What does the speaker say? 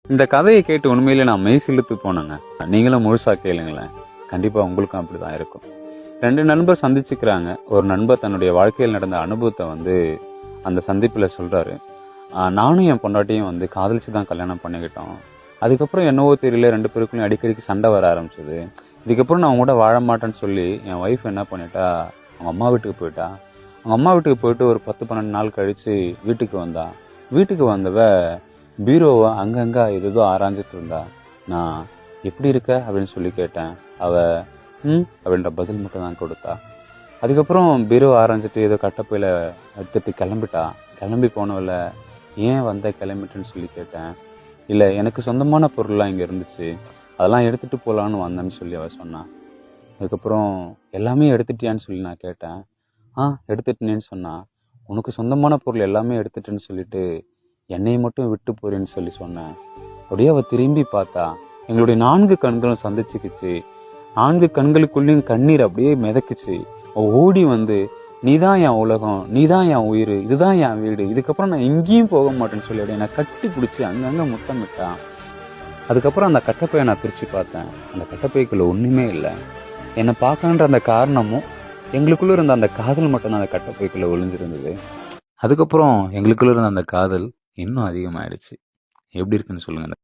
இந்த கதையை கேட்டு உண்மையிலே நான் மெய் சிலுத்து போனேங்க. நீங்களும் முழுசா கேளுங்களேன், கண்டிப்பா உங்களுக்கும் அப்படிதான் இருக்கும். 2 நண்பர் சந்திச்சுக்கிறாங்க. ஒரு நண்பர் தன்னுடைய வாழ்க்கையில் நடந்த அனுபவத்தை அந்த சந்திப்பில் சொல்றாரு. நானும் என் பொண்டாட்டியும் காதலிச்சு தான் கல்யாணம் பண்ணிக்கிட்டோம். அதுக்கப்புறம் என்னவோ தெரியல, 2 பேருக்குள்ளேயும் அடிக்கடிக்கு சண்டை வர ஆரம்பிச்சது. இதுக்கப்புறம் நான் அவங்க கூட வாழ மாட்டேன்னு சொல்லி என் ஒய்ஃப் என்ன பண்ணிட்டா, அவங்க அம்மா வீட்டுக்கு போயிட்டா. அவங்க அம்மா வீட்டுக்கு போயிட்டு ஒரு 10-12 நாள் கழிச்சு வீட்டுக்கு வந்தா. வீட்டுக்கு வந்தவ பீரோவை அங்கங்க ஏதோ ஆராய்ஞ்சிட்டு இருந்தா. நான் எப்படி இருக்க அப்படின்னு சொல்லி கேட்டேன். அவ அப்படின்ற பதில் மட்டும் தான் கொடுத்தா. அதுக்கப்புறம் பீரோ ஆராய்ஞ்சிட்டு ஏதோ கட்டப்பையில எடுத்துட்டு கிளம்பிட்டா. கிளம்பி போனவள ஏன் கிளம்பிட்டுன்னு சொல்லி கேட்டேன். இல்லை, எனக்கு சொந்தமான பொருள்லாம் இங்கே இருந்துச்சு, அதெல்லாம் எடுத்துகிட்டு போகலான்னு வந்தேன்னு சொல்லி அவள் சொன்னான். அதுக்கப்புறம் எல்லாமே எடுத்துட்டியான்னு சொல்லி நான் கேட்டேன். எடுத்துட்டேன்னு சொன்னான். உனக்கு சொந்தமான பொருள் எல்லாமே எடுத்துட்டேன்னு சொல்லிட்டு என்னையை மட்டும் விட்டு போறேன்னு சொல்லி சொன்னேன். அப்படியே அவள் திரும்பி பார்த்தா. எங்களுடைய 4 கண்களும் சந்திச்சுக்கிச்சு. 4 கண்களுக்குள்ளேயும் கண்ணீர் அப்படியே மிதக்குச்சு. ஓடி நீதான் என் உலகம், நீதான் என் உயிர், இதுதான் என் வீடு, இதுக்கப்புறம் நான் எங்கேயும் போக மாட்டேன்னு சொல்லி அப்படியே நான் கட்டி பிடிச்சி அங்கங்க முத்தமிட்டான். அதுக்கப்புறம் அந்த கட்டப்பையை நான் பிரித்து பார்த்தேன். அந்த கட்டப்பைக்குள்ள ஒன்றுமே இல்லை. என்னை பார்க்கணுன்ற அந்த காரணமும் எங்களுக்குள்ள இருந்த அந்த காதல் மட்டும்தான் அந்த கட்டப்பைக்குள்ள ஒளிஞ்சிருந்தது. அதுக்கப்புறம் எங்களுக்குள்ள இருந்த அந்த காதல் இன்னும் அதிகமாயிடுச்சு. எப்படி இருக்குன்னு சொல்லுங்க.